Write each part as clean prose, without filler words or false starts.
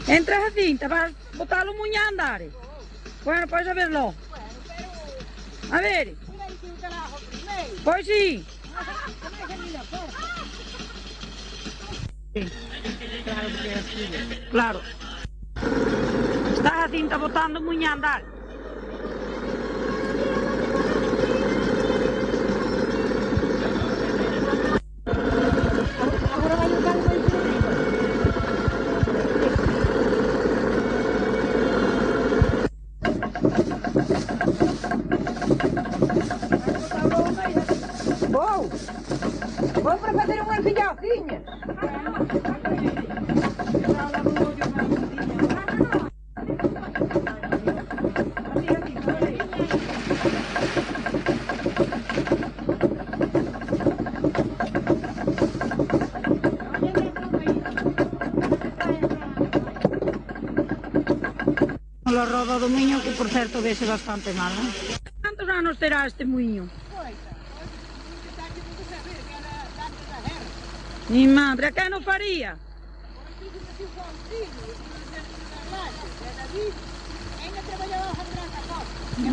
Entra a cinta, vas botalo muña a andar. Bueno, pois a verlo. A ver. Pois sí. Claro. Está a cinta botando muña a andar. Vou para fazer umas filhoquinhas. La roda do muiño, que por certo vese bastante mal, non? Cantos anos terá este muiño? Mi madre, a que non faría?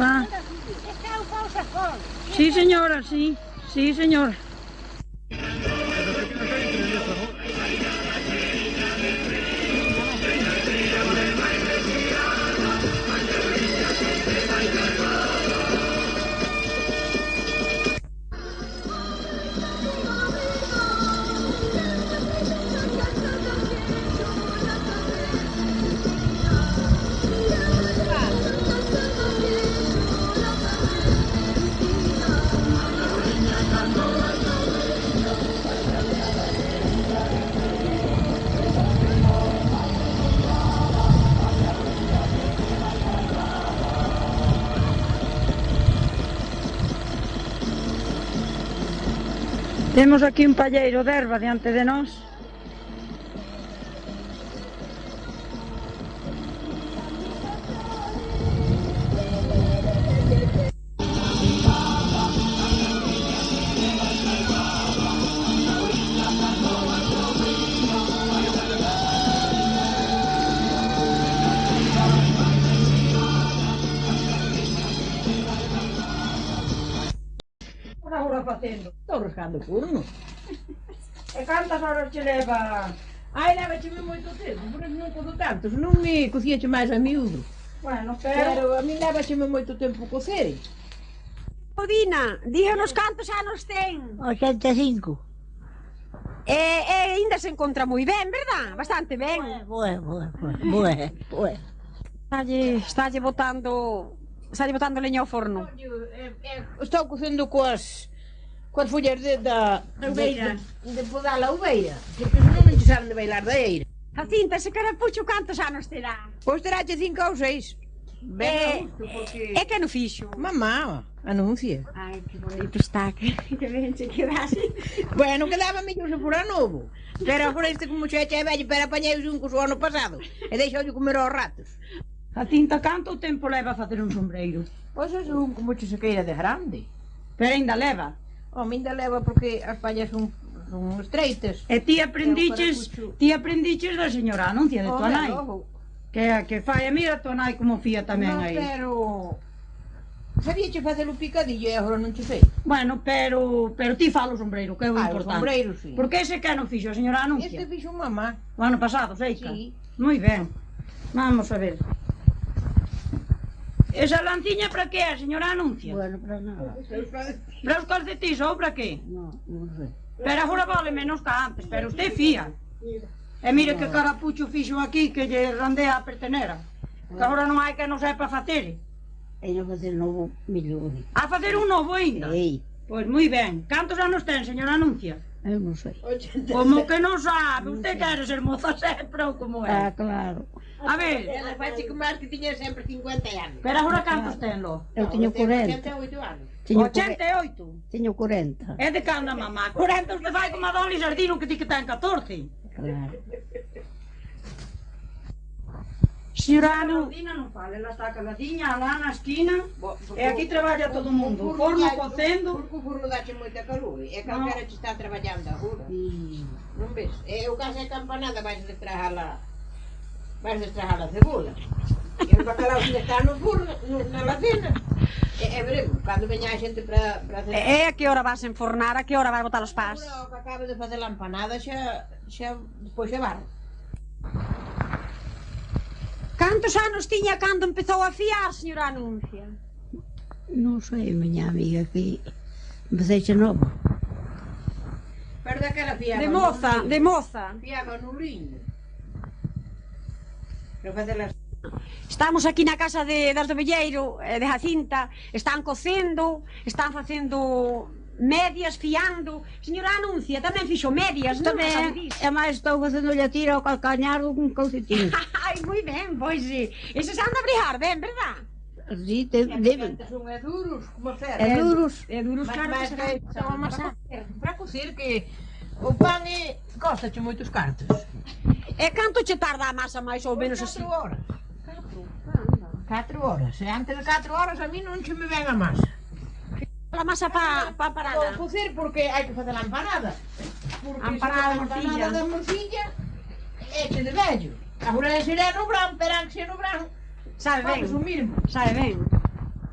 Va. Sí, señora, sí. Sí, señora. Temos aquí un palleiro de erva diante de nós. Agora facendo. Estou rascando o forno. E cantas horas te leva? Ai, leva-te-me moito tempo, porque non codo tanto, non me cociache máis a miúdo. Bueno, Pero a mí leva-te-me moito tempo cocer. Odina, díganos cantos anos ten. 85. E ainda se encontra moi ben, verdad? Bastante ben. Estálle botando leña ao forno. Estou cocendo coas follas da Uveira. de podar a uveira, porque senón non te saben de bailar da eira. Jacinta, ese carapucho cantos anos terá? Pois terá 5 ou 6. Ben, porque... É que non fixo. Mamá, anuncia. Ai, que bonito está, que ben se quedase. Bueno, quedaba mellor se fora novo. Pero agora este como xa é vello, pero apañei un co ano pasado e deixou-lle comer aos ratos. Jacinta, canto tempo leva a facer un sombreiro? Pois é un como se queira de grande. Pero ainda leva. Ainda leva porque as pallas son estreitas. E ti aprendiches da señora Anuncia, de tua nai. Que é a que fai, e mira tua nai como fía tamén Non, aí. pero... Sabíache facer o picadillo e agora non che sei. Bueno, pero ti fala o sombreiro, que é o O importante. sombreiro, sí. Porque ese que non fixo a señora Anuncia? Este fixo mamá. O ano pasado, feica? Sí. Moi ben. Vamos a ver. Esa lantiña para que é, señora Anuncia? Bueno, para nada. Para os calcetís ou para que? No, non sei. Pero agora vale menos que antes, pero usted fía. E mire que carapucho fixo aquí que lle randea a pertenera. Que agora non hai que non sepa facer. E non facer novo millón. A facer un novo ainda? Ei, Pois moi ben. Cantos anos ten, señora Anuncia? eu non sei. Como que non sabe? Usted quere ser moza sempre ou como é? Ah, claro. A ver, Ela faixe como as que tiña sempre 50 anos. pero agora cantos tenlo? Eu teño 40. 88 anos. Teño 88. Teño 40. É de canda, mamá. 40 usted vai como a Don Lisardino que di que ten 14. Claro. señora Anu, Caldina non fala, ela está caladiña lá na esquina e aquí traballa todo o mundo. O forno cocendo. Porque o forno dache moita calor. É calquera que está traballando agora. Non ves? E o caso é campanada, vais destrajar a cebola. E o bacalao que está no forno, na ladena. É breve, cando veña a xente para hacer... e a que hora vas enfornar, a que hora vas botar os pás? Agora, o que acabo de facer a empanada, depois xa barro. Cantos anos tiña cando empezou a fiar, señora Anuncia? Non sei, miña amiga, que empecé xe novo. Pero daquela fiaba De moza, de moza. Fiaba no liño. Para facer as... Estamos aquí na casa das do Velleiro, de Jacinta, están cocendo, están facendo medias, fiando. Señora Anuncia, tamén fixo medias, non? Tamén, e máis estou facendo a tira ao calcañar dun calcetín. Ai, moi ben, pois sí. Eses anda a brijar ben, verdad? Sí, deben. Son duros, como fer. É duros. É duros, claro, Mas que se van a amasar. para cocer que o pan costache moitos cartos. E canto che tarda a masa máis ou menos así? 4 horas. 4 horas. E antes de 4 horas a mí non che me ven a masa. A masa pa parada. Vou cocer porque hai que facer a empanada. Porque A empanada de morcilla. A empanada da morcilla é de vello. Agora é sereno bran, perán que no bran. Sabe ben, Faz o mismo. sabe ben.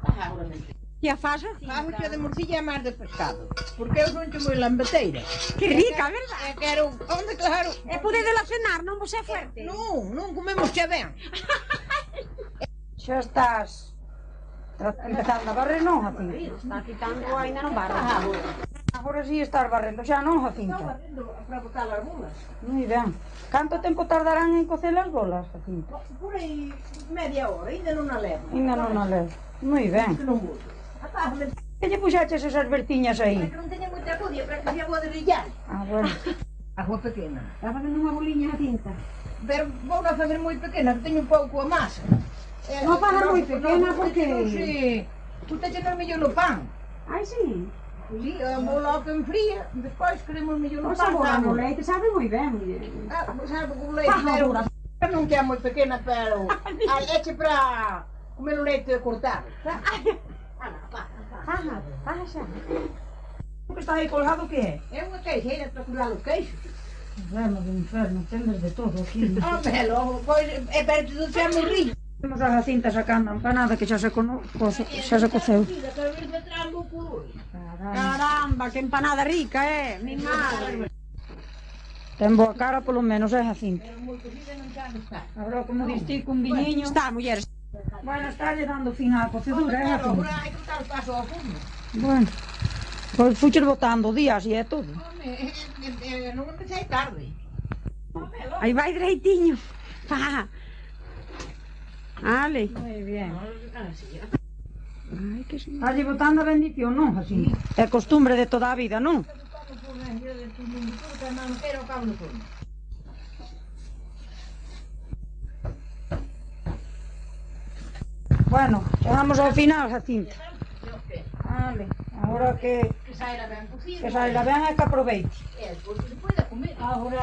Agora non. E a faz así. Fago de morcilla e máis de pescado. Porque eu son moi lambeteira. Que rica, verdad? E quero, onde claro. E podedela cenar, non vos é fuerte? Non comemos xa ben. Xa estás empezando a barrer, non, Jacinta? Está quitando ainda non barro. Agora sí estás barrendo, xa non, Jacinta? Para botar as bolas. Moi ben. Canto tempo tardarán en cocer as bolas, Jacinta? Por aí media hora, ainda non a levo. Ainda non a levo. Moi ben. Que non vou. Que lle puxaches esas vertiñas aí? Que non teña moita codia, pero que xa vou derrillar. Ah, bueno. Agua pequena. Está facendo unha boliña na cinta. Pero vou a fazer moi pequena, que teño pouco a masa. Non faga moi pequena, porque- Non sei. Tú te llenas mellor o pan. Ai, sí. Sí, vou logo que enfría, despois queremos mellor o O pan. sabor no leite sabe moi ben. Sabe, con leite, pero non que é moi pequena, pero leche para comer o leite cortado. Faja xa. O que está aí colgado que é? É unha queixeira para curar os queixos. Inferno do inferno, tendes de todo aquí. Home, logo, pois, é perto do xa morri. Temos a Jacinta sacando a empanada que xa se coceu. Caramba, que empanada rica, mi madre. Ten boa cara polo menos, Jacinta? Agora, como diste con viñiño... Está, mulleres. Bueno, está lle dando fin á cocedura, Jacinta? Agora hai que botar o paso ao fundo. Bueno, pois fuches botando días e é todo. Home, non empecé tarde. Aí vai direitinho. Fa. Ale. Moi bien. Ai, que sen... Estás botando a bendición, non, Jacinta? É costumbre de toda a vida, non? Bueno, chegamos ao final, Jacinta. Vale, agora que Que saira ben cocido. saia ben é que aproveite. Porque se pode comer. Agora